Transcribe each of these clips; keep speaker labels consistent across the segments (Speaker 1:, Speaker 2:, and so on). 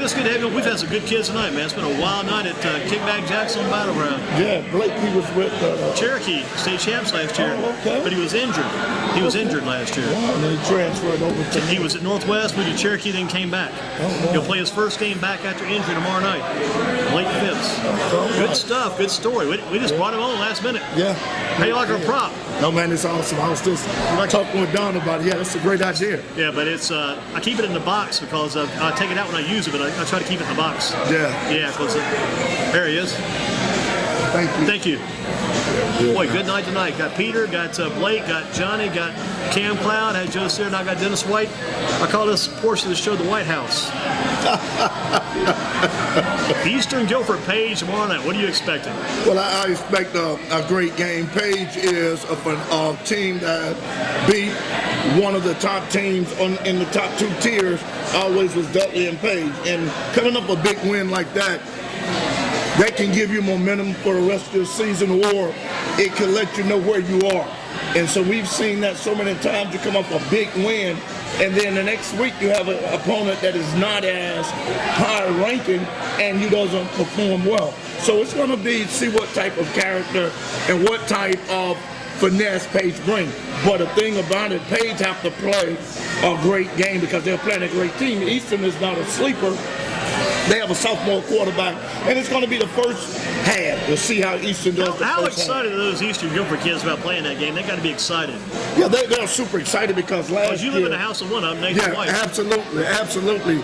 Speaker 1: it's good to have you. We've had some good kids tonight, man. It's been a wild night at Kickback Jackson Battleground.
Speaker 2: Yeah, Blake, he was with
Speaker 1: Cherokee state champs last year, but he was injured. He was injured last year.
Speaker 2: Wow, and then he transferred over to
Speaker 1: He was at Northwest, moved to Cherokee, then came back.
Speaker 2: wow.
Speaker 1: He'll play his first game back after injury tomorrow night. Late fifths. Good stuff, good story. We just brought him on last minute.
Speaker 2: Yeah.
Speaker 1: How you like our prop?
Speaker 2: No, man, it's awesome. I was just talking with Don about it. Yeah, that's a great idea.
Speaker 1: Yeah, but it's I keep it in the box because I take it out when I use it, but I try to keep it in the box.
Speaker 2: Yeah.
Speaker 1: Yeah, because there he is.
Speaker 2: Thank you.
Speaker 1: Thank you. Boy, good night tonight. Got Peter, got Blake, got Johnny, got Cam Cloud, had Joe Sear, and I got Dennis White. I call this portion of the show the White House. Eastern Guilford Page tomorrow night. What are you expecting?
Speaker 2: Well, I expect a great game. Page is a team that beat one of the top teams in the top two tiers. Always was Dudley and Page. And coming up a big win like that, that can give you momentum for the rest of the season, or it can let you know where you are. And so we've seen that so many times. You come up a big win, and then the next week you have an opponent that is not as high ranking and you doesn't perform well. So it's going to be see what type of character and what type of finesse Page brings. But the thing about it, Page have to play a great game because they're playing a great team. Eastern is not a sleeper. They have a sophomore quarterback, and it's going to be the first half. We'll see how Eastern does the
Speaker 1: How
Speaker 2: first
Speaker 1: excited are those Eastern Guilford kids about playing that game? They got to be excited.
Speaker 2: Yeah, they're super excited because last year.
Speaker 1: You live in the house of one of them, Nathan
Speaker 2: Yeah,
Speaker 1: White.
Speaker 2: absolutely.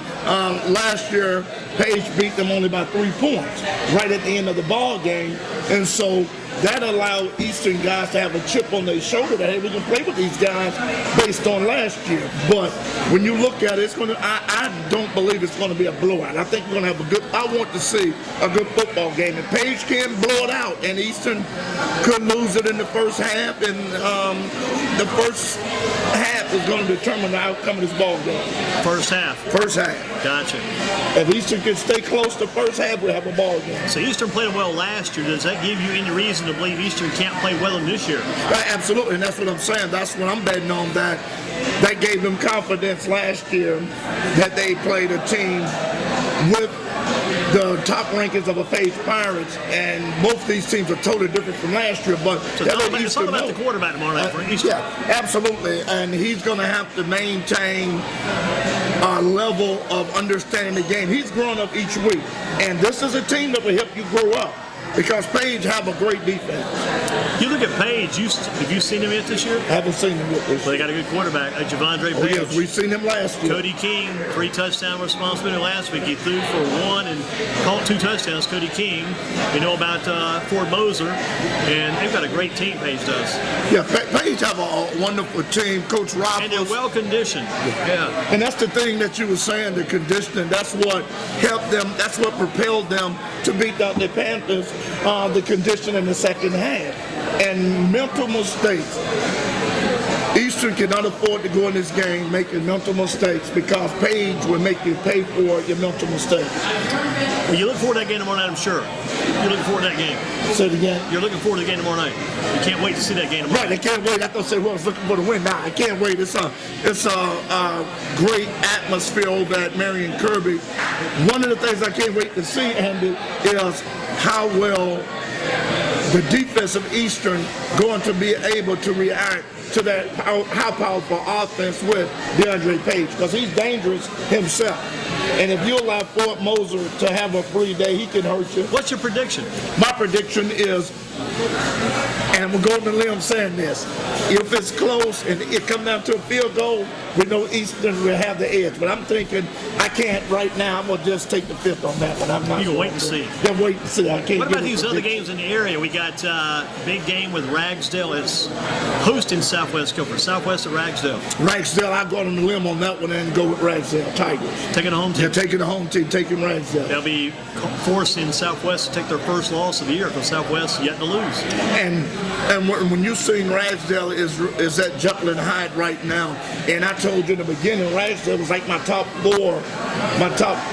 Speaker 2: Last year, Page beat them only by 3 points right at the end of the ball game, and so that allowed Eastern guys to have a chip on their shoulder that, hey, we can play with these guys based on last year. But when you look at it, I don't believe it's going to be a blowout. I think we're going to have I want to see a good football game. And Page can blow it out, and Eastern could lose it in the first half, and the first half is going to determine the outcome of this ball game.
Speaker 1: First half.
Speaker 2: First half.
Speaker 1: Gotcha.
Speaker 2: If Eastern can stay close to first half, we'll have a ball game.
Speaker 1: So Eastern played well last year. Does that give you any reason to believe Eastern can't play well in this year?
Speaker 2: Absolutely, and that's what I'm saying. That's what I'm betting on. That gave them confidence last year that they played a team with the top rankings of a Page Pirates, and both these teams are totally different from last year. But
Speaker 1: so it's all about the quarterback tomorrow night for Eastern.
Speaker 2: Yeah, absolutely, and he's going to have to maintain a level of understanding the game. He's growing up each week, and this is a team that will help you grow up. Because Page have a great defense.
Speaker 1: You look at Page. Have you seen him yet this year?
Speaker 2: Haven't seen him yet this year.
Speaker 1: Well, they got a good quarterback, Javondre Page.
Speaker 2: Oh, yes, we've seen him last year.
Speaker 1: Cody King, 3 touchdown responsibility last week. He threw for 1 and caught 2 touchdowns. Cody King. You know about Ford Moser, and they've got a great team. Page does.
Speaker 2: Yeah, Page have a wonderful team. Coach Roberts.
Speaker 1: And they're well conditioned. Yeah.
Speaker 2: And that's the thing that you were saying. The conditioning. That's what helped them. That's what propelled them to beat out the Panthers. The condition in the second half. And mental mistakes. Eastern cannot afford to go in this game making mental mistakes because Page will make you pay for your mental mistakes.
Speaker 1: Well, you look forward to that game tomorrow night, I'm sure. You're looking forward to that game.
Speaker 2: Say it again.
Speaker 1: You're looking forward to the game tomorrow night. You can't wait to see that game tomorrow
Speaker 2: night. Right, I can't wait. I thought say, well, I was looking for the win. Nah, I can't wait. It's a great atmosphere over at Marion Kirby. One of the things I can't wait to see, Andy, is how well the defense of Eastern going to be able to react to that how powerful offense with DeAndre Page, because he's dangerous himself. And if you allow Fort Moser to have a free day, he can hurt you.
Speaker 1: What's your prediction?
Speaker 2: My prediction is, and I'm going to limb saying this, if it's close and it comes down to a field goal, we know Eastern will have the edge. But I'm thinking, I can't right now. I'm going to just take the fifth on that one. I'm not.
Speaker 1: You can wait and see.
Speaker 2: Yeah, wait and see. I can't.
Speaker 1: What about these other games in the area? We got big game with Ragsdale. It's hosting Southwest Guilford. Southwest at Ragsdale.
Speaker 2: Ragsdale, I go on the limb on that one and go with Ragsdale Tigers.
Speaker 1: Taking a home team.
Speaker 2: Yeah, taking the home team, taking Ragsdale.
Speaker 1: They'll be forcing Southwest to take their first loss of the year because Southwest yet to lose.
Speaker 2: And when you seen Ragsdale is at Jekyll and Hyde right now, and I told you in the beginning, Ragsdale was like my top 4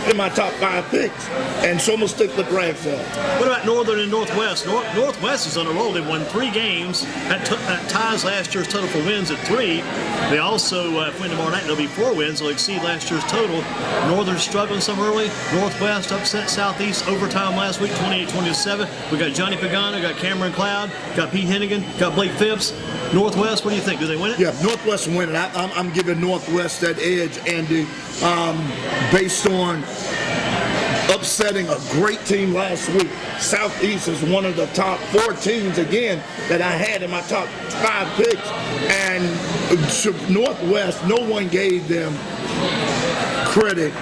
Speaker 2: in my top 5 picks, and so I'm gonna stick with Ragsaw.
Speaker 1: What about Northern and Northwest? Northwest is on a roll. They won 3 games. That ties last year's total for wins at 3. They also, if win tomorrow night, there'll be 4 wins. They'll exceed last year's total. Northern struggling some early. Northwest upset Southeast overtime last week, 28-27. We got Johnny Pagano, got Cameron Cloud, got Pete Hennigan, got Blake Phipps. Northwest, what do you think? Do they win it?
Speaker 2: Yeah, Northwest winning. I'm giving Northwest that edge, Andy, based on upsetting a great team last week. Southeast is one of the top 4 teams, again, that I had in my top 5 picks. And Northwest, no one gave them credit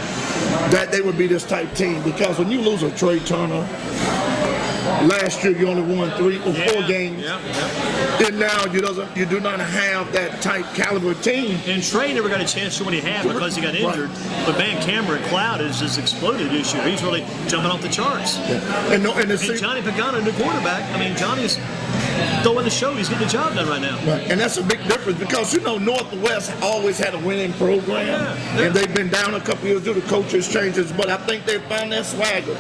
Speaker 2: that they would be this type team, because when you lose a Trey Turner, last year you only won 3 or 4 games. And now you do not have that type caliber team.
Speaker 1: And Trey never got a chance to when he had because he got injured. Right. But man, Cameron Cloud has just exploded this year. He's really jumping off the charts.
Speaker 2: Yeah. And
Speaker 1: Johnny Pagano, the quarterback. I mean, Johnny's throwing the show. He's getting the job done right now.
Speaker 2: Right. And that's a big difference, because Northwest always had a winning program, and they've been down a couple years due to coaches changes. But I think they found their swagger,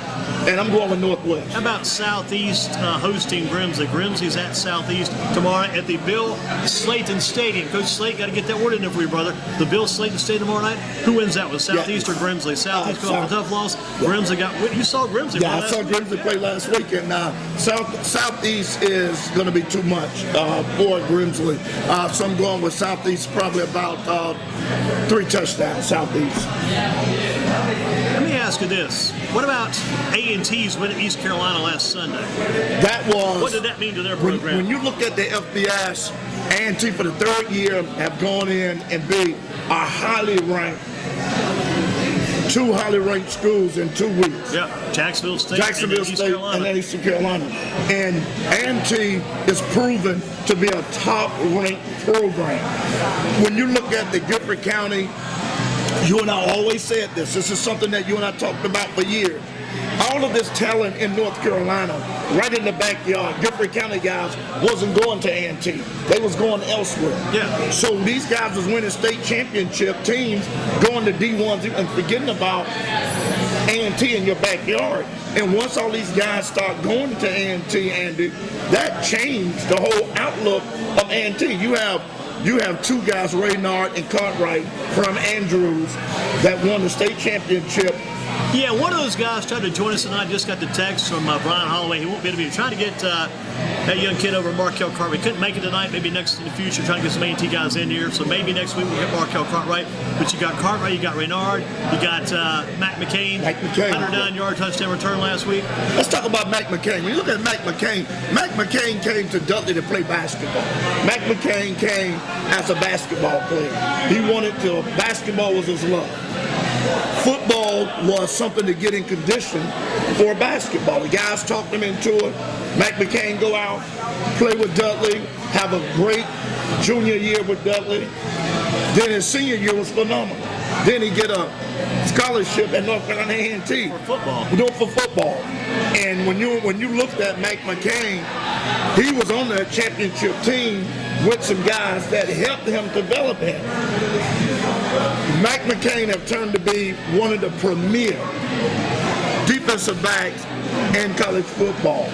Speaker 2: and I'm going with Northwest.
Speaker 1: How about Southeast hosting Grimsley? Grimsley's at Southeast tomorrow at the Bill Slayton Stadium. Coach Slate, got to get that word in there for you, brother. The Bill Slayton Stadium tomorrow night. Who wins that one, Southeast or Grimsley? Southeast going for a tough loss. Grimsley you saw Grimsley play last week.
Speaker 2: Yeah, I saw Grimsley play last week, and Southeast is going to be too much for Grimsley. So I'm going with Southeast, probably about 3 touchdowns, Southeast.
Speaker 1: Let me ask you this. What about A&T's win at East Carolina last Sunday? What did that mean to their program?
Speaker 2: When you look at the FBS, A&T for the 3rd year have gone in and beat a highly ranked, 2 highly ranked schools in 2 weeks.
Speaker 1: Yeah, Jacksonville State
Speaker 2: and Eastern Carolina. And A&T is proven to be a top-ranked program. When you look at the Guilford County, you and I always said this. This is something that you and I talked about for years. All of this talent in North Carolina, right in the backyard, Guilford County guys wasn't going to A&T. They was going elsewhere.
Speaker 1: Yeah.
Speaker 2: So these guys was winning state championship teams, going to D1s and forgetting about A&T in your backyard. And once all these guys start going to A&T, Andy, that changed the whole outlook of A&T. You have 2 guys, Raynard and Cartwright from Andrews, that won the state championship.
Speaker 1: Yeah, one of those guys tried to join us tonight. Just got the text from Brian Holloway. He won't be able to be trying to get that young kid over, Markel Cartwright. Couldn't make it tonight. Maybe next in the future, trying to get some A&T guys in here. So maybe next week we'll get Markel Cartwright. But you got Cartwright, you got Raynard, you got Mac McCain. 109-yard touchdown return last week.
Speaker 2: Let's talk about Mac McCain. When you look at Mac McCain came to Dudley to play basketball. Mac McCain came as a basketball player. He wanted to, basketball was his love. Football was something to get in condition for basketball. The guys talked him into it. Mac McCain go out, play with Dudley, have a great junior year with Dudley. Then his senior year was phenomenal. Then he get a scholarship at North Carolina A&T
Speaker 1: for football.
Speaker 2: For football. And when you looked at Mac McCain, he was on that championship team with some guys that helped him develop him. Mac McCain have turned to be one of the premier defensive backs in college football.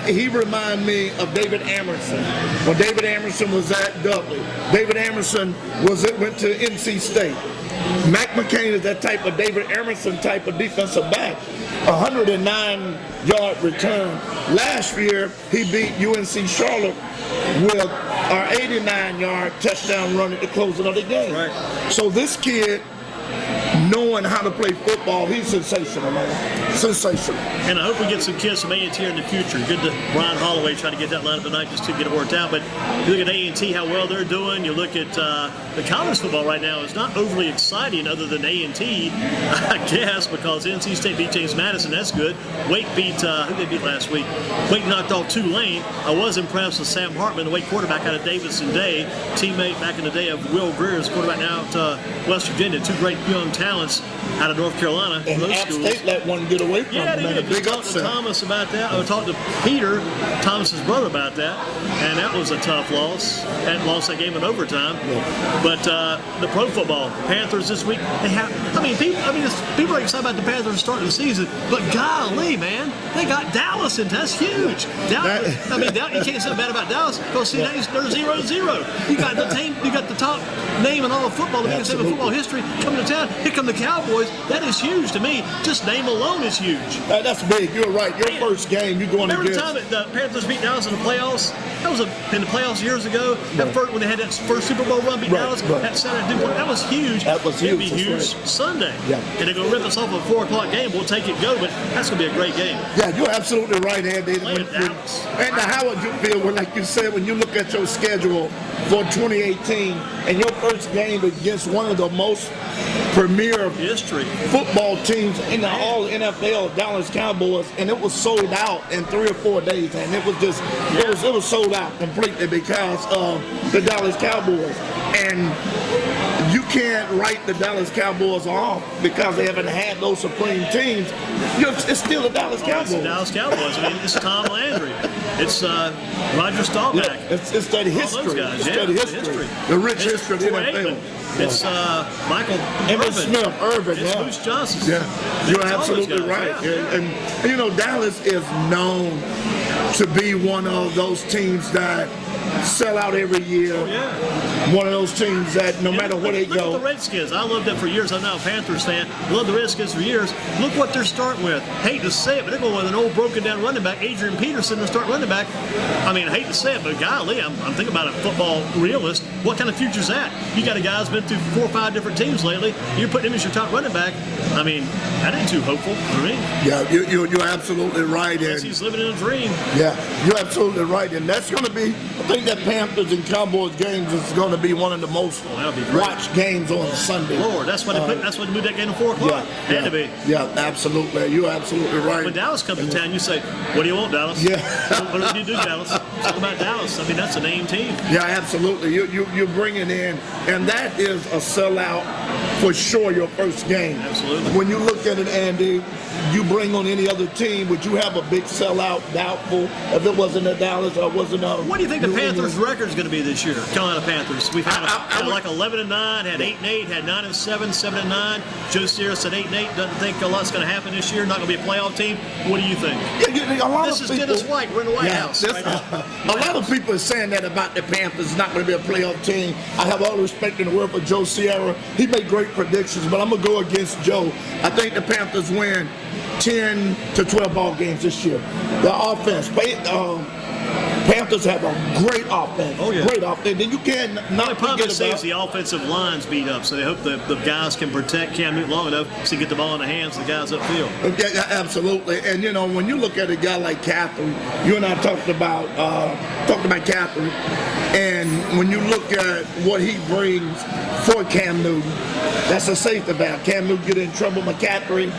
Speaker 2: He reminded me of David Amerson. When David Amerson was at Dudley, David Amerson went to NC State. Mac McCain is that type of David Amerson type of defensive back. 109-yard return. Last year, he beat UNC Charlotte with our 89-yard touchdown run at the closing of the game.
Speaker 1: Right.
Speaker 2: So this kid, knowing how to play football, he's sensational, man. Sensational.
Speaker 1: And I hope we get some kids from A&T in the future. Good to Brian Holloway trying to get that lineup tonight just to get it worked out. But you look at A&T, how well they're doing. You look at the college football right now is not overly exciting other than A&T, I guess, because NC State beat James Madison. That's good. Wake beat, who they beat last week? Wake knocked off Tulane. I was impressed with Sam Hartman, the Wake quarterback out of Davidson Day, teammate back in the day of Will Greer's quarterback now at West Virginia. 2 great young talents out of North Carolina.
Speaker 2: And
Speaker 1: those
Speaker 2: App
Speaker 1: schools.
Speaker 2: State let one get away from
Speaker 1: Yeah,
Speaker 2: them.
Speaker 1: they
Speaker 2: And a
Speaker 1: did.
Speaker 2: big
Speaker 1: Talked to
Speaker 2: upset.
Speaker 1: Thomas about that. I talked to Peter, Thomas's brother, about that, and that was a tough loss. That lost that game in overtime. But the pro football Panthers this week, they have. People are excited about the Panthers starting the season, but golly, man, they got Dallas, and that's huge. Dallas, you can't say bad about Dallas because see, they're 0-0. You got the team, you got the top name in all of football, the biggest name in football history coming to town. Here come the Cowboys. That is huge to me. Just name alone is huge.
Speaker 2: That's big. You're right. Your first game, you're going
Speaker 1: Remember the
Speaker 2: against.
Speaker 1: time that the Panthers beat Dallas in the playoffs? That was in the playoffs years ago. That first, when they had that first Super Bowl run, beat Dallas. That Saturday, that was huge.
Speaker 2: That was huge.
Speaker 1: It'd be huge Sunday.
Speaker 2: Yeah.
Speaker 1: And they're going to rip us off a 4 o'clock game. We'll take it, go, but that's going to be a great game.
Speaker 2: Yeah, you're absolutely right, Andy.
Speaker 1: Playing Dallas.
Speaker 2: And how would you feel when, like you said, when you look at your schedule for 2018 and your first game against one of the most premier
Speaker 1: History.
Speaker 2: football teams in the all NFL, Dallas Cowboys, and it was sold out in 3 or 4 days, and it was just it was sold out completely because of the Dallas Cowboys. And you can't write the Dallas Cowboys off because they haven't had those supreme teams. It's still the Dallas Cowboys.
Speaker 1: It's the Dallas Cowboys. It's Tom Landry. It's Roger Staubach.
Speaker 2: Yeah, it's that history.
Speaker 1: All those guys.
Speaker 2: It's
Speaker 1: Yeah,
Speaker 2: that history. The rich history of the
Speaker 1: Troy
Speaker 2: NFL.
Speaker 1: Aikman. It's Michael
Speaker 2: Emmitt
Speaker 1: Irvin.
Speaker 2: Smith, Irvin,
Speaker 1: It's
Speaker 2: yeah.
Speaker 1: Moose Johnson.
Speaker 2: Yeah, you're
Speaker 1: It's all those
Speaker 2: absolutely
Speaker 1: guys,
Speaker 2: right.
Speaker 1: yeah.
Speaker 2: And you know, Dallas is known to be one of those teams that sell out every year.
Speaker 1: Yeah.
Speaker 2: One of those teams that no matter where they
Speaker 1: Look at the
Speaker 2: go.
Speaker 1: Redskins. I loved them for years. I'm now a Panthers fan. Love the Redskins for years. Look what they're starting with. Hate to say it, but they're going with an old broken down running back, Adrian Peterson, to start running back. I mean, I hate to say it, but golly, I'm thinking about a football realist. What kind of future's that? You got a guy who's been through 4 or 5 different teams lately. You're putting him as your top running back. I mean, that ain't too hopeful for me.
Speaker 2: Yeah, you're absolutely right.
Speaker 1: Unless he's living in a dream.
Speaker 2: Yeah, you're absolutely right. And that's going to be, I think that Panthers and Cowboys games is going to be one of the most
Speaker 1: that'll be great.
Speaker 2: watched games on Sunday.
Speaker 1: Lord, that's why they moved that game to 4 o'clock. Had to be.
Speaker 2: Yeah, absolutely. You're absolutely right.
Speaker 1: When Dallas comes to town, you say, "What do you want, Dallas?"
Speaker 2: Yeah.
Speaker 1: What do you do, Dallas? Talk about Dallas. I mean, that's a name team.
Speaker 2: Yeah, absolutely. You're bringing in, and that is a sellout for sure, your first game.
Speaker 1: Absolutely.
Speaker 2: When you look at it, Andy, you bring on any other team, would you have a big sellout? Doubtful if it wasn't a Dallas or wasn't a.
Speaker 1: What do you think the
Speaker 2: New
Speaker 1: Panthers'
Speaker 2: England?
Speaker 1: record is going to be this year? Carolina Panthers. We've had,
Speaker 2: I would-
Speaker 1: like 11-9, had 8-8, had 9-7, 7-9. Joe Steer said 8-8. Doesn't think a lot's going to happen this year. Not going to be a playoff team. What do you think?
Speaker 2: A lot
Speaker 1: This
Speaker 2: of
Speaker 1: is
Speaker 2: people,
Speaker 1: Dennis White. We're in the White House. Right now.
Speaker 2: a lot of people are saying that about the Panthers. It's not going to be a playoff team. I have all the respect in the world for Joe Sierra. He made great predictions, but I'm going to go against Joe. I think the Panthers win 10 to 12 ball games this year. The offense, Panthers have a great offense.
Speaker 1: Oh, yeah.
Speaker 2: Great offense. And you can't
Speaker 1: The
Speaker 2: not
Speaker 1: problem
Speaker 2: forget
Speaker 1: is saves
Speaker 2: about.
Speaker 1: the offensive line's beat up, so they hope the guys can protect Cam Newton long enough to get the ball in the hands of the guys upfield.
Speaker 2: Yeah, absolutely. And you know, when you look at a guy like Catherine, you and I talked about Catherine, and when you look at what he brings for Cam Newton, that's a safety valve. Cam Newton get in trouble, McCaffrey,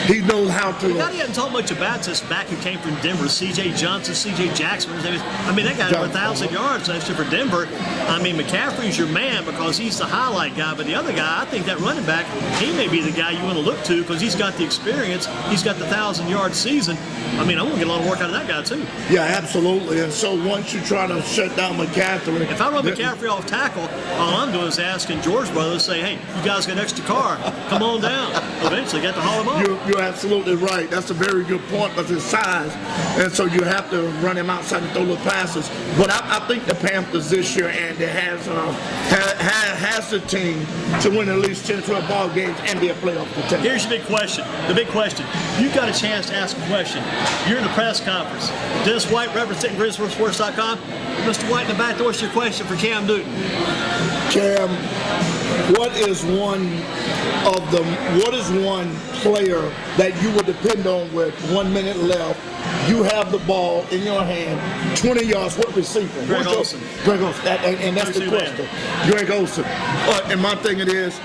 Speaker 2: he knows how to.
Speaker 1: The guy he hasn't talked much about this back who came from Denver, C.J. Johnson, C.J. Jackson. His name is. I mean, that guy had 1,000 yards last year for Denver. I mean, McCaffrey's your man because he's the highlight guy. But the other guy, I think that running back, he may be the guy you want to look to because he's got the experience. He's got the 1,000-yard season. I mean, I want to get a lot of work out of that guy, too.
Speaker 2: Yeah, absolutely. And so once you try to shut down McCaffrey.
Speaker 1: If I run McCaffrey off tackle, all I'm doing is asking George Brothers, say, hey, you guys got an extra car. Come on down. Eventually, got to haul him off.
Speaker 2: You're absolutely right. That's a very good point of his size. And so you have to run him outside and throw the passes. But I think the Panthers this year, and it has the team to win at least 10 12 ball games and be a playoff contender.
Speaker 1: Here's your big question. The big question. You got a chance to ask a question. You're in the press conference. Dennis White representing GreensboroSports.com. Mr. White in the back door, what's your question for Cam Newton?
Speaker 2: Cam, what is one player that you would depend on with 1 minute left? You have the ball in your hand, 20 yards. What receiver?
Speaker 1: Greg Olsen.
Speaker 2: Greg Olsen. And that's the question. Greg Olsen. And my thing it is,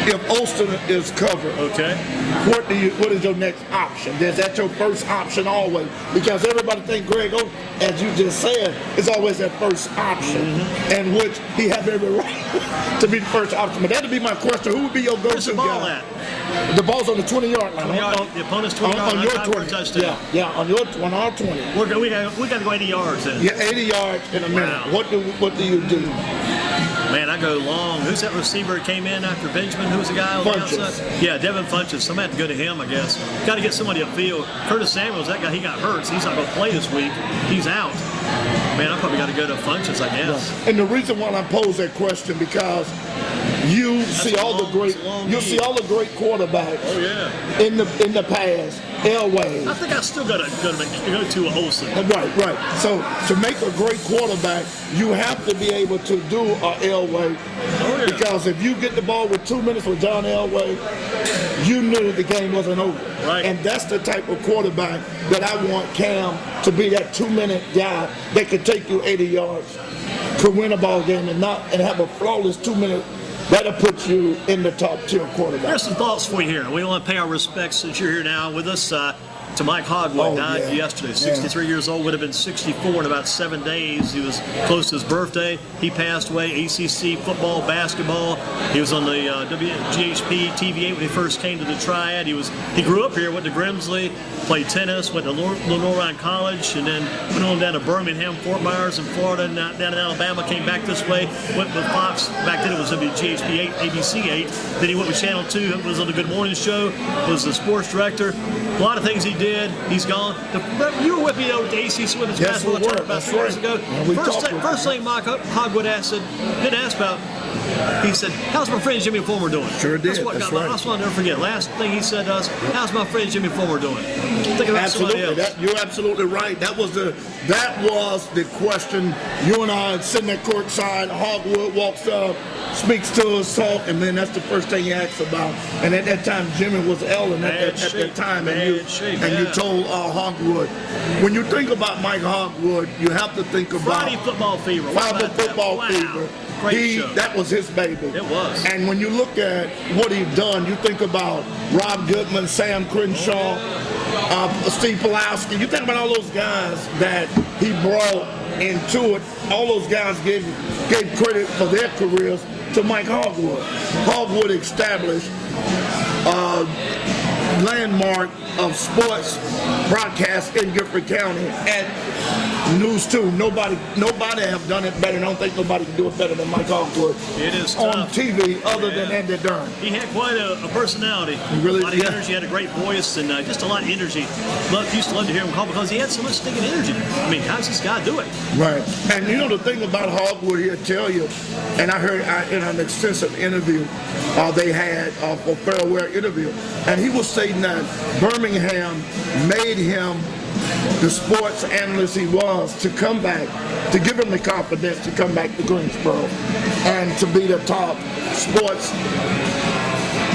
Speaker 2: if Olsen is covered.
Speaker 1: Okay.
Speaker 2: What is your next option? Is that your first option always? Because everybody think Greg Olsen, as you just said, is always that first option, and which he has every right to be the first option. But that'd be my question: who would be your go-to
Speaker 1: Where's the ball
Speaker 2: guy?
Speaker 1: at?
Speaker 2: The ball's on the 20-yard line.
Speaker 1: The opponent's 20 yard
Speaker 2: on
Speaker 1: line.
Speaker 2: your
Speaker 1: Time for a
Speaker 2: 20.
Speaker 1: touchdown.
Speaker 2: Yeah, on our 20.
Speaker 1: We got to go 80 yards then.
Speaker 2: Yeah, 80 yards in a minute.
Speaker 1: Wow.
Speaker 2: What do you do?
Speaker 1: Man, I go long. Who's that receiver that came in after Benjamin? Who's the guy on the
Speaker 2: Funches.
Speaker 1: outside? Yeah, Devin Funches. Somebody had to go to him, I guess. Got to get somebody upfield. Curtis Samuels, that guy, he got hurt, so he's not going to play this week. He's out. Man, I probably got to go to Funches, I guess.
Speaker 2: And the reason why I pose that question because you see all the great quarterbacks.
Speaker 1: Oh yeah.
Speaker 2: In the past. Elway.
Speaker 1: I think I still got to go to Olsen.
Speaker 2: Right. So to make a great quarterback, you have to be able to do a Elway.
Speaker 1: Oh, yeah.
Speaker 2: Because if you get the ball with 2 minutes with John Elway, you knew the game wasn't over.
Speaker 1: Right.
Speaker 2: And that's the type of quarterback that I want Cam to be, that 2-minute guy that could take you 80 yards, could win a ball game and have a flawless 2-minute. That'll put you in the top tier quarterback.
Speaker 1: Here's some thoughts for you here. We want to pay our respects since you're here now with us to Mike Hogwood. Died yesterday, 63 years old, would have been 64 in about 7 days. He was close to his birthday. He passed away. ACC football, basketball. He was on the WGHP TV8 when he first came to the Triad. He grew up here, went to Grimsley, played tennis, went to Lenoir College, and then went on down to Birmingham, Fort Myers in Florida, and down in Alabama, came back this way, went with Fox. Back then it was WGHP 8, ABC 8. Then he went with Channel 2, was on the Good Morning Show, was the sports director. A lot of things he did. He's gone. You were with me over at the ACC Women's Basketball Tournament about 4 years ago. First thing Mike Hogwood didn't ask about, he said, "How's my friend Jimmy Fulmer doing?"
Speaker 2: Sure did.
Speaker 1: That's what I'll never forget. Last thing he said to us, "How's my friend Jimmy Fulmer doing?" Think about somebody else.
Speaker 2: You're absolutely right. That was the question. You and I sitting at courtside. Hogwood walks up, speaks to us, talk, and then that's the first thing he asks about. And at that time, Jimmy was Ellen at that time, and you told Hogwood. When you think about Mike Hogwood, you have to think about
Speaker 1: Friday Football Fever.
Speaker 2: Friday Football Fever. That was his baby.
Speaker 1: It was.
Speaker 2: And when you look at what he's done, you think about Rob Goodman, Sam Crenshaw, Steve Pulaski. You think about all those guys that he brought into it. All those guys gave credit for their careers to Mike Hogwood. Hogwood established landmark of sports broadcast in Guilford County at News 2. Nobody have done it better. I don't think nobody can do it better than Mike Hogwood.
Speaker 1: It is
Speaker 2: on
Speaker 1: tough.
Speaker 2: TV other than Andy Durham.
Speaker 1: He had quite a personality.
Speaker 2: He really,
Speaker 1: a lot of energy, had a great voice, and just a lot of energy. Used to love to hear him call because he had so much stinking energy. I mean, how does this guy do it?
Speaker 2: Right. And you know the thing about Hogwood, he'll tell you, and I heard in an extensive interview they had for farewell interview, and he was saying that Birmingham made him the sports analyst he was to come back, to give him the confidence to come back to Greensboro and to be the top sports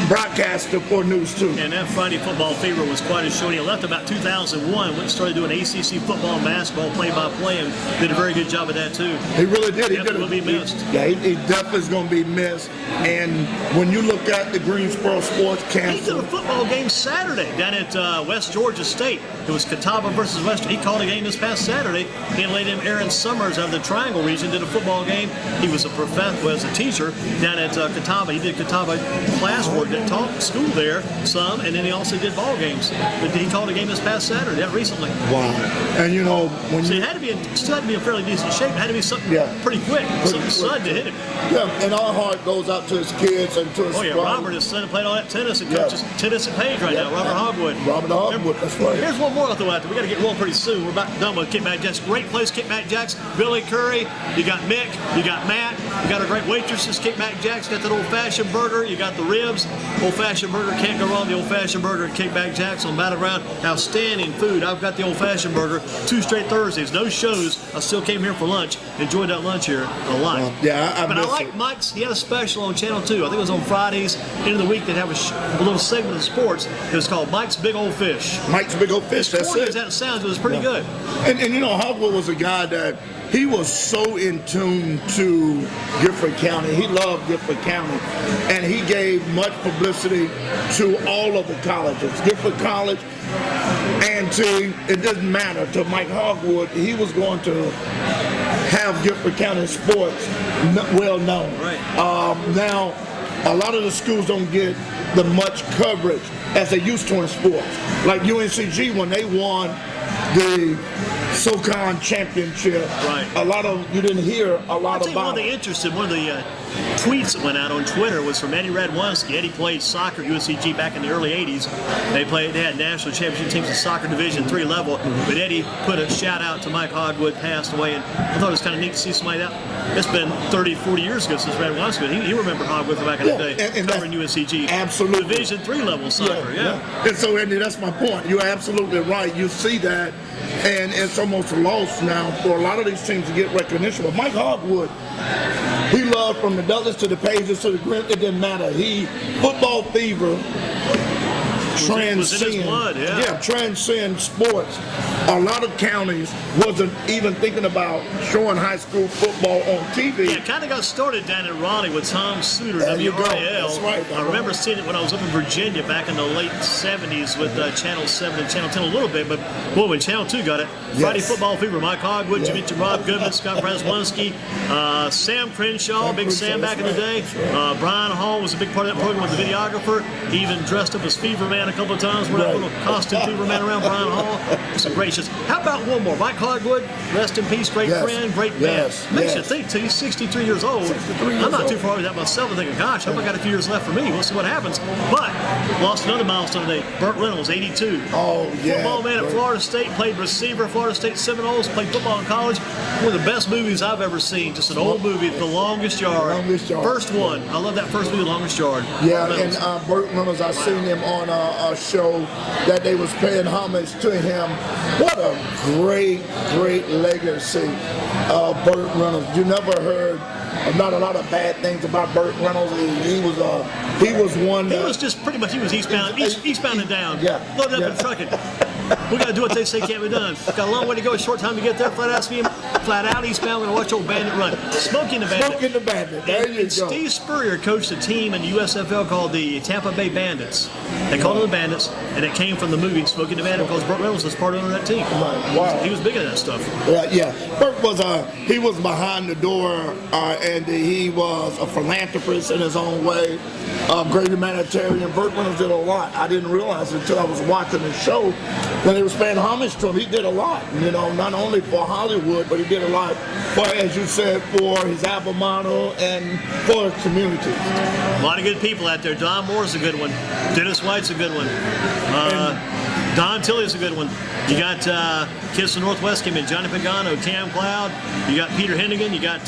Speaker 2: broadcaster for News 2.
Speaker 1: And that Friday Football Fever was quite a show. He left about 2001, went and started doing ACC football and basketball play-by-play, and did a very good job of that too.
Speaker 2: He really did.
Speaker 1: He will be missed.
Speaker 2: He definitely is going to be missed. And when you look at the Greensboro Sports Council,
Speaker 1: he did a football game Saturday down at West Georgia State. It was Catawba versus West. He called a game this past Saturday. He and Lady Aaron Summers out of the Triangle region did a football game. He was a teacher down at Catawba. He did Catawba classwork that taught school there some, and then he also did ball games. But he called a game this past Saturday, recently.
Speaker 2: Wow! And you know when
Speaker 1: he still had to be in fairly decent shape. It had to be something pretty quick, something sudden to hit him.
Speaker 2: Yeah, and our heart goes out to his kids and to his
Speaker 1: Robert, his son, played all that tennis and coaches tennis at Page right now. Robert Hogwood.
Speaker 2: Robert Hogwood, that's right.
Speaker 1: Here's one more I'll throw out there. We got to get rolling pretty soon. We're about done with Kickback Jacks. Great place, Kickback Jacks. Billy Curry, you got Mick, you got Matt, you got our great waitresses, Kickback Jacks. Got that old-fashioned burger, you got the ribs. Old-fashioned burger, can't go wrong. The old-fashioned burger at Kickback Jacks on Battleground. Outstanding food. I've got the old-fashioned burger 2 straight Thursdays. No shows. I still came here for lunch. Enjoyed that lunch here a lot.
Speaker 2: But
Speaker 1: I like Mike's. He had a special on Channel 2. I think it was on Fridays. End of the week, they'd have a little segment of sports. It was called Mike's Big Old Fish.
Speaker 2: Mike's Big Old Fish. That's it.
Speaker 1: That sounds. It was pretty good.
Speaker 2: And you know, Hogwood was a guy that he was so in tune to Gifford County. He loved Gifford County, and he gave much publicity to all of the colleges. Gifford College, and it doesn't matter, to Mike Hogwood, he was going to have Gifford County sports well known.
Speaker 1: Right.
Speaker 2: Now, a lot of the schools don't get the much coverage as they used to in sports. Like UNCG, when they won the SoCon championship,
Speaker 1: right,
Speaker 2: you didn't hear a lot about
Speaker 1: one of the tweets that went out on Twitter was from Eddie Radwanski. Eddie played soccer at UNCG back in the early 80s. They had national championship teams in soccer Division III level, but Eddie put a shout out to Mike Hogwood, passed away, and I thought it was kind of neat to see somebody that. It's been 30, 40 years ago since Radwanski. He remembered Hogwood back in the day,
Speaker 2: and
Speaker 1: covering UNCG.
Speaker 2: Absolutely.
Speaker 1: Division III level soccer, yeah.
Speaker 2: And so, Andy, that's my point. You're absolutely right. You see that, and it's almost lost now for a lot of these teams to get recognition. But Mike Hogwood, he loved from the Douglas to the Pages to the Grant. It didn't matter. Football fever transcend sports. A lot of counties wasn't even thinking about showing high school football on TV.
Speaker 1: Yeah, it kind of got started down in Raleigh with Tom Suter,
Speaker 2: WRAL.
Speaker 1: That's
Speaker 2: right.
Speaker 1: I remember seeing it when I was up in Virginia back in the late 70s with Channel 7 and Channel 10 a little bit, but boy, when Channel 2 got it, Friday Football Fever, Mike Hogwood, you mentioned Rob Goodman, Scott Braswinski, Sam Crenshaw, Big Sam back in the day. Brian Hall was a big part of that program with the videographer. He even dressed up as Fever Man a couple of times, wore that little costume Fever Man around Brian Hall. Some great shows. How about one more? Mike Hogwood, rest in peace, great friend, great man. Makes you think, too. He's 63 years old. I'm not too far with that myself. I'm thinking, gosh, I've got a few years left for me. We'll see what happens. But lost another milestone today. Burt Reynolds, 82.
Speaker 2: Oh, yeah.
Speaker 1: Football man at Florida State, played receiver at Florida State Seminoles, played football in college. One of the best movies I've ever seen. Just an old movie, The Longest Yard. First one. I love that first movie, Longest Yard.
Speaker 2: Yeah, and Burt Reynolds, I seen him on a show that they was paying homage to him. What a great legacy of Burt Reynolds. You never heard not a lot of bad things about Burt Reynolds. He was one.
Speaker 1: He was just pretty much, he was eastbound and down.
Speaker 2: Yeah.
Speaker 1: Loaded up and trucking. We got to do what they say can't be done. Got a long way to go, a short time to get there. Flat out eastbound. We're going to watch old Bandit run. Smoking the Bandit.
Speaker 2: There you go.
Speaker 1: Steve Spurrier coached a team in the USFL called the Tampa Bay Bandits. They called them the Bandits, and it came from the movie Smoking the Bandit because Burt Reynolds was part of that team.
Speaker 2: Wow.
Speaker 1: He was big at that stuff.
Speaker 2: Yeah. Burt was he was behind the door, and he was a philanthropist in his own way. Great humanitarian. Burt Reynolds did a lot. I didn't realize it until I was watching the show when they was paying homage to him. He did a lot, not only for Hollywood, but he did a lot for, as you said, for his alma mater and for his community.
Speaker 1: A lot of good people out there. Don Moore's a good one. Dennis White's a good one. Don Tilley's a good one. You got kids from Northwest came in. Johnny Pagano, Cam Cloud. You got Peter Hennigan. You got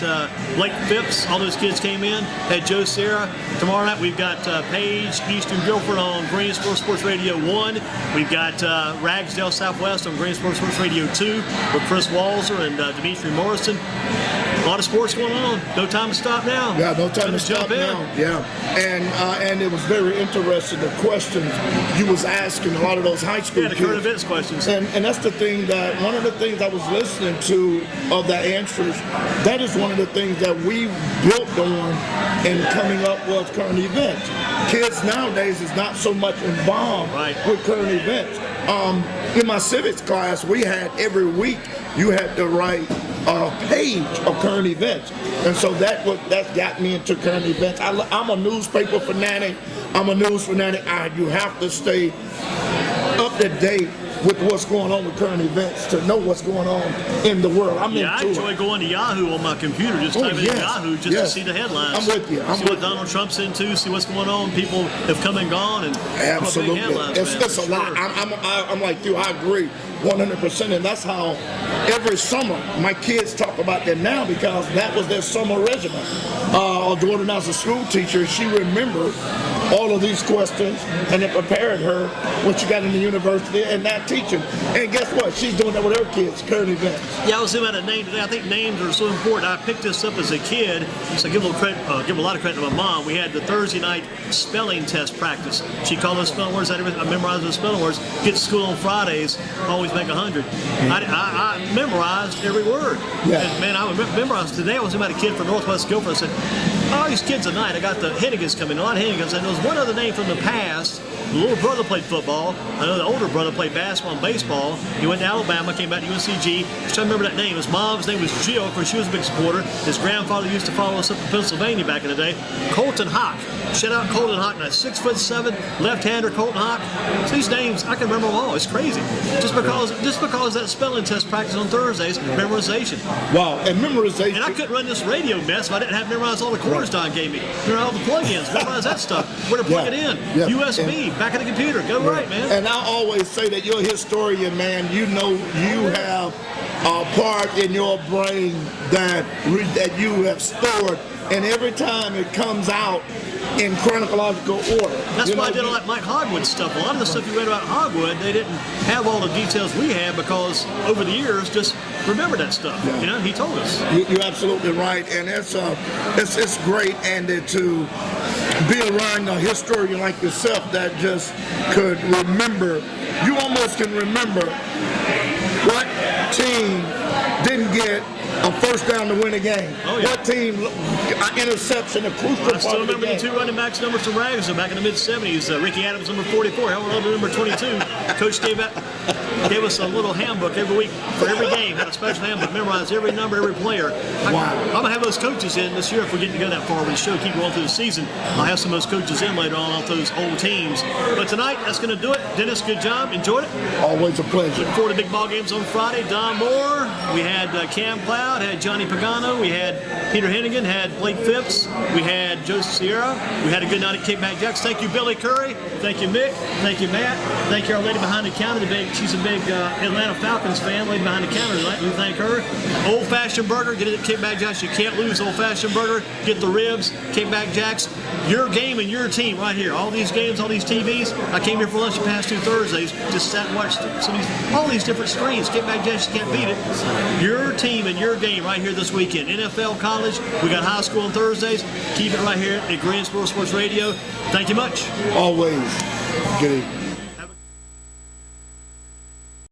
Speaker 1: Blake Phipps. All those kids came in. Had Joe Serra. Tomorrow night we've got Paige, Eastern Guilford on Greensboro Sports Radio 1. We've got Ragsdale Southwest on Greensboro Sports Radio 2 with Chris Walzer and Dimitri Morrison. A lot of sports going on. No time to stop now.
Speaker 2: Yeah, no time to stop now. Yeah, and it was very interesting, the questions you was asking a lot of those high school
Speaker 1: kids.
Speaker 2: Yeah, the
Speaker 1: current events questions.
Speaker 2: And that's the thing that, one of the things I was listening to of the answers, that is one of the things that we built on in coming up with current events. Kids nowadays is not so much involved with current events. In my civics class, we had every week you had to write a page of current events, and so that got me into current events. I'm a newspaper fanatic. You have to stay up to date with what's going on with current events to know what's going on in the world. I
Speaker 1: enjoy going to Yahoo on my computer, just type in Yahoo just to see the headlines.
Speaker 2: I'm with you.
Speaker 1: See what Donald Trump's into, see what's going on. People have come and gone, and
Speaker 2: absolutely, it's a lot. I'm like you. I agree 100%, and that's how every summer my kids talk about that now because that was their summer regimen. Our daughter, now as a school teacher, she remembered all of these questions, and it prepared her when she got into university and not teaching. And guess what? She's doing that with her kids, current events.
Speaker 1: Yeah, I was doing a name today. I think names are so important. I picked this up as a kid, so I give a little credit, give a lot of credit to my mom. We had the Thursday night spelling test practice. She called us spelling words. I memorized those spelling words. Get to school on Fridays, always make 100. I memorized every word.
Speaker 2: Yeah.
Speaker 1: And, man, I memorized. Today I was about a kid from Northwest Guilford. I said, all these kids tonight, I got the Hennigans coming, a lot of Hennigans, and there was one other name from the past. The little brother played football. I know the older brother played basketball and baseball. He went to Alabama, came back to UNCG. Just trying to remember that name. His mom's name was Jill, because she was a big supporter. His grandfather used to follow us up in Pennsylvania back in the day. Colton Hawk. Shout out Colton Hawk. Now 6'7", left-hander Colton Hawk. So these names, I can remember them all. It's crazy. Just because that spelling test practice on Thursdays, memorization.
Speaker 2: Wow, and memorization.
Speaker 1: And I couldn't run this radio mess if I didn't have memorized all the quarters Don gave me. Memorize all the plug-ins, memorize that stuff. Where to plug it in.
Speaker 2: Yeah.
Speaker 1: USB, back of the computer. Go right, man.
Speaker 2: And I always say that you're a historian, man. You know you have a part in your brain that you have stored, and every time it comes out in chronological order.
Speaker 1: That's why I did all that Mike Hogwood stuff. A lot of the stuff you read about Hogwood, they didn't have all the details we have because over the years, just remember that stuff.
Speaker 2: Yeah.
Speaker 1: You know, he told us.
Speaker 2: You're absolutely right, and it's great, Andy, to be around a historian like yourself that just could remember. You almost can remember what team didn't get a first down to win a game.
Speaker 1: Oh, yeah.
Speaker 2: What team, an interception, a crucial part
Speaker 1: I still
Speaker 2: of the
Speaker 1: remember
Speaker 2: game.
Speaker 1: the two running backs numbers from Rags back in the mid-'70s. Ricky Adams, number 44, Howard London, number 22. Coach gave us a little handbook every week for every game, had a special handbook, memorized every number, every player. I'm going to have those coaches in this year if we get to go that far with the show, keep going through the season. I'll have some of those coaches in later on off those old teams. But tonight, that's going to do it. Dennis, good job. Enjoyed it.
Speaker 2: Always a pleasure.
Speaker 1: Looking forward to big ball games on Friday. Don Moore, we had Cam Cloud, had Johnny Pagano, we had Peter Hennigan, had Blake Phipps, we had Joe Sierra, we had a good night at Kickback Jacks. Thank you, Billy Curry. Thank you, Mick. Thank you, Matt. Thank you, our lady behind the counter. She's a big Atlanta Falcons fan, lady behind the counter tonight. We thank her. Old Fashioned Burger, get it at Kickback Jacks. You can't lose Old Fashioned Burger. Get the ribs, Kickback Jacks. Your game and your team right here. All these games, all these TVs. I came here for lunch the past 2 Thursdays. Just sat and watched all these different screens. Kickback Jacks, you can't beat it. Your team and your game right here this weekend. NFL, college. We got high school on Thursdays. Keep it right here at Greensboro Sports Radio. Thank you much.
Speaker 2: Always. Good evening.